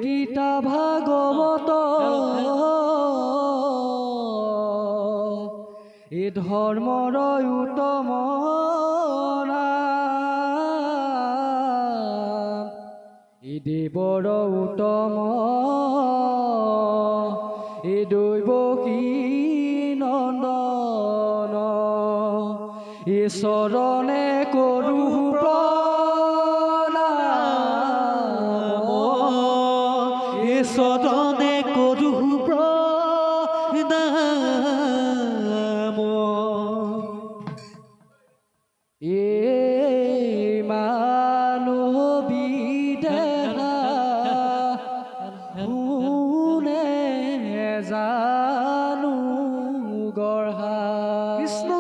গীতা ভাগৱত এই ধৰ্মৰ উত্তম নাম, এই দেৱৰ উত্তম এই দৈৱকী নন্দন, এই চৰণে কৰো প্ৰণাম, এই চৰণে কৰো প্ৰণাম। এই মানৱী দেহা কোনে জানো গঢ়া, কৃষ্ণ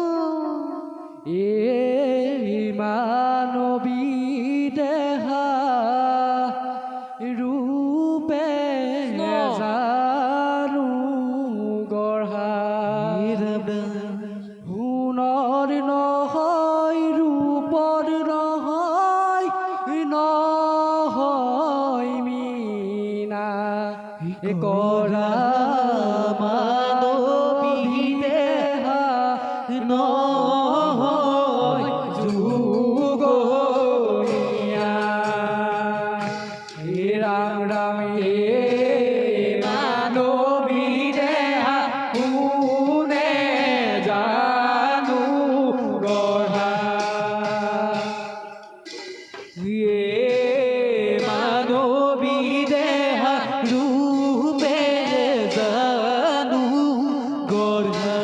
এই মানৱী দেহা ৰূপে জানো গঢ়া, সোণৰ নহয় ৰূপৰ নহয় নহয় মীনা কৰা মানৱী দেহা নহয় যুগীয়া। হে ৰাম ৰাম হে মানৱী দেহা কোনে জানো গঢ়া, হে মানৱী দেহা ৰূপে জানো গঢ়া,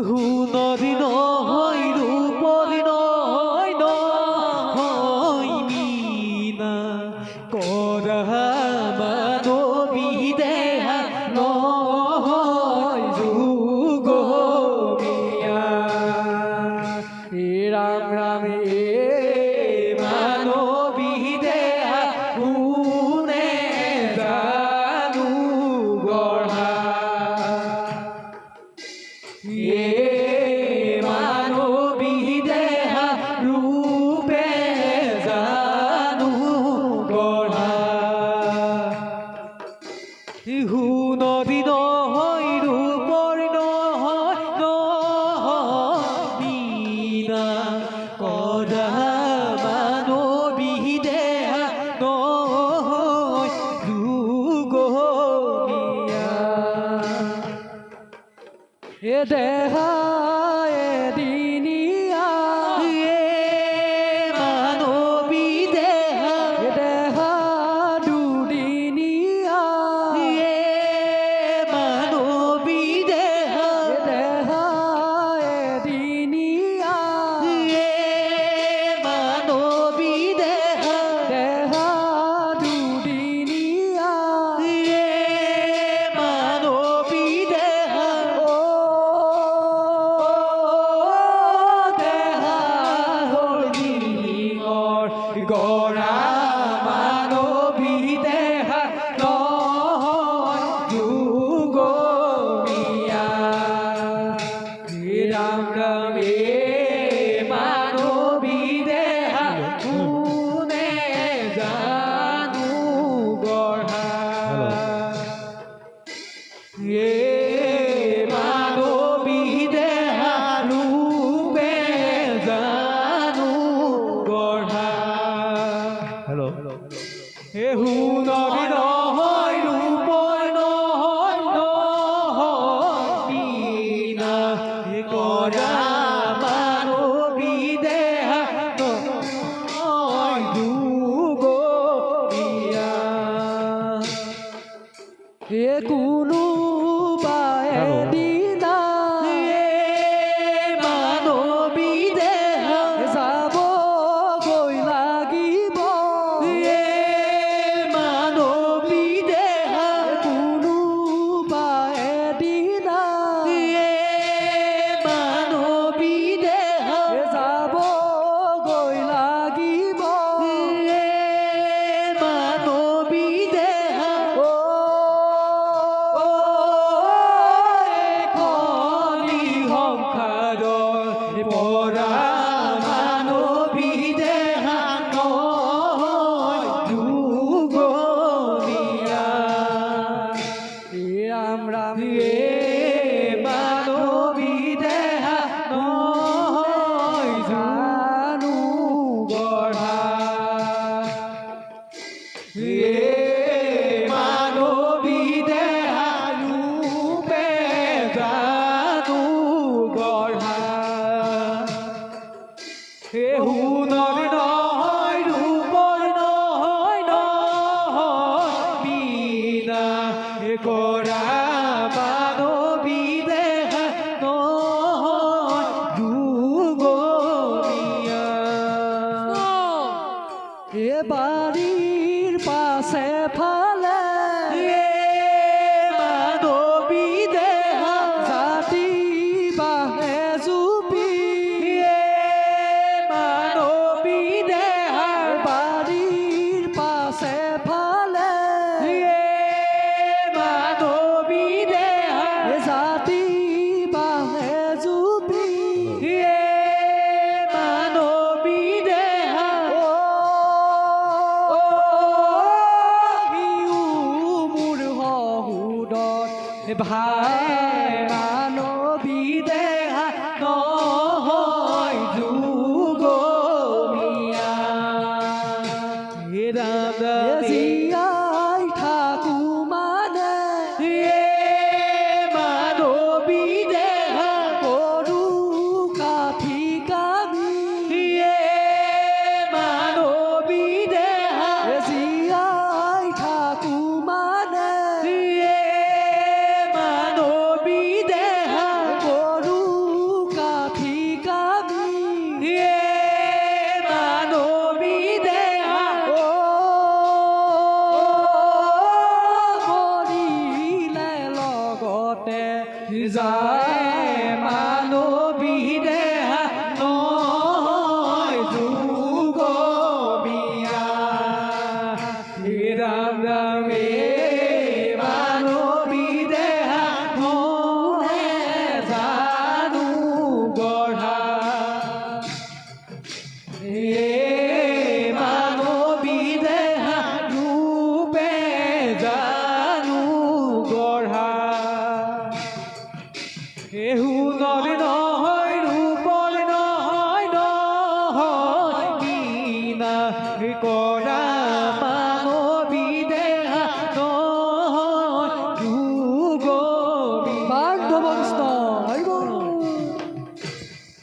সোণৰ নহয় ৰূপৰ নহয় নহয় মীনা কৰা মানৱী দেহা নহয় যুগীয়া। হে ৰাম ৰাম হে মানৱী দেহা কোনে জানো গঢ়া, হে মানৱী দেহা ৰূপে জানো গঢ়া, সোণৰ নহয় ৰূপৰ নহয় নহয় মীনা কৰা মানৱী দেহা নহয় যুগীয়া। এ দেহা এদিনীয়া, মানৱী দেহা এ দেহা দুদিনীয়া, মানৱী দেহা এ দেহা এদিনীয়া, মানৱী দেহা দেহা দুদিনীয়া, মানৱী দেহা গড়া মানৱী দেহা নহয় যুগীয়া। হে ৰাম ৰাম হে মানৱী দেহা কোনে জানো গঢ়া, হে মানৱী দেহা ৰূপে জানো গঢ়া, হে সোণৰ নহয় ৰূপৰ নহয় নহয় মীনা কৰা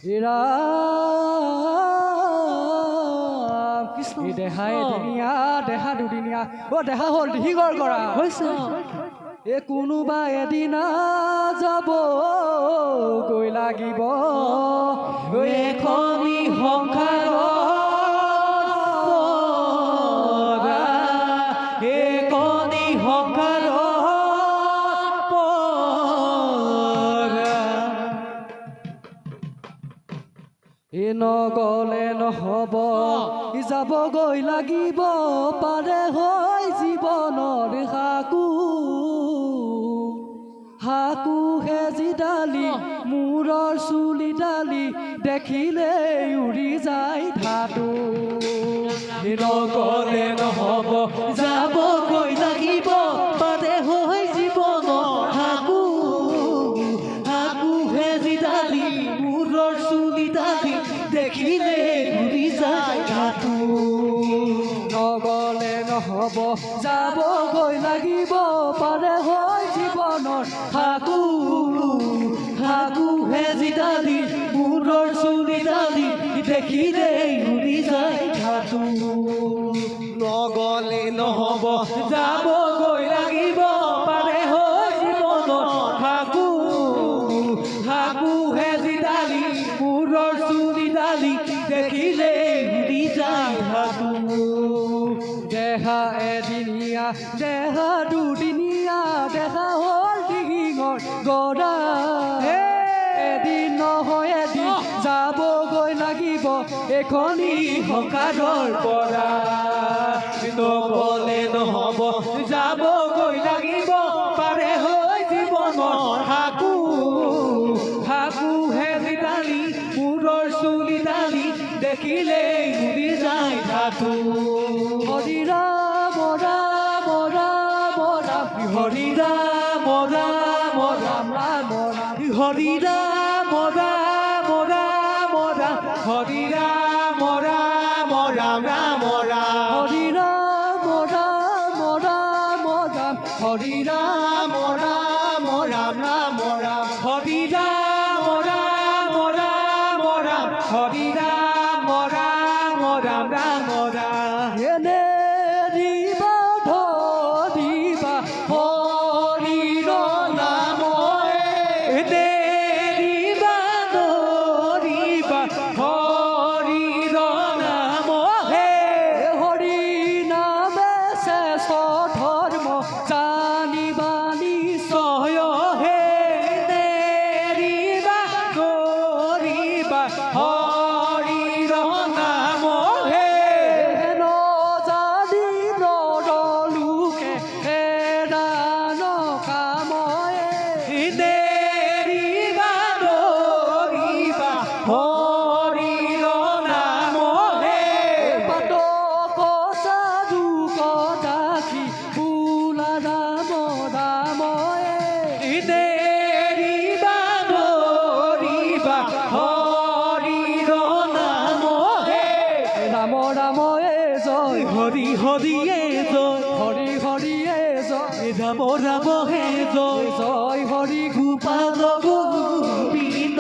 ৰাম কৃষ্ণ দেহা এদিনীয়া দেহা দুদিনীয়া দেহা হ'ল দীঘৰ কৰা হৈছে এ কোনোবা এদিনা যাব গৈ লাগিব এখনি সংসাৰত এখনি সংসাৰত এ নগলে নহ'ব যাব গৈ লাগিব পাৰে হৈ জীৱনৰ হাকু হেজিডালি মূৰৰ চুলি ডালি দেখিলেই উৰি যায় ধাতু নগলে নহ'ব যাব গৈ লাগিব পাৰে হৈ জীৱনৰ হাকু হেজিডালি মূৰৰ চুলি ডালি দেখিলে ঘূৰি যায় ধাতু নগলে নহ'ব যাব গৈ লাগিব পাৰে হৈ জীৱনৰ হাকু হেজিডালি মূৰৰ চুলি ডালি দেখিলে ঘূৰি যায় ধাতু নগলে নহ'ব যাব গৈ লাগিব পাৰে হৈ জীৱনৰ হাকু হেজিডালি মূৰৰ চুলি ডালি দেখিলে ঘূৰি যায় ধাতু দেহা এদিনীয়া দেহা দুদিনীয়া দেহা হ'ল দীঘৰ গৰা এদিন নহয় এদিন যাব গৈ লাগিব এখনি সংসাৰৰ পৰা নগলে নহ'ব যাব গৈ লাগিব পাৰে হৈ জীৱনৰ হাকু হেজিডালি মূৰৰ চুলি ডালি দেখিলে ঘূৰি যায় ধাতু হৰি ৰাম ৰাম ৰাম ৰাম হৰি ৰাম ৰাম ৰাম ৰাম ৰাম হৰি ৰাম ৰাম ৰাম ৰাম হৰি ৰাম ৰাম ৰাম ৰাম ৰাম হৰি ৰাম ৰাম ৰাম ৰাম হৰি ৰাম ৰাম ৰাম ৰাম ৰাম হৰি ৰাম ৰাম ৰাম ৰাম হৰি ৰাম ৰাম ৰাম ৰাম ৰাম এনে দিবা ধৰিবা হৰিৰ নাম দেৰিবা নৰিবা হৰিৰ নাম হে হৰি নামে শেষ ধৰ্ম জানিবা নিশ্চয় হে দেৰিবা নৰিবা হৰিৰ নাম হে নজানি নৰলোকে এৰা নকাময়ে দেৰিবা নৰিবা হৰিৰ নাম হে পাতক সাধু কদাখি ফুলা ৰাম ৰাময়ে দেৰিবা নৰিবা হৰিৰ নাম হে ৰাম ৰাময়ে জয় হৰি হৰিয়ে জয় হৰি হৰিয়ে জয় ৰাম ৰাম হে জয় জয় হৰি গোপাল গোবিন্দ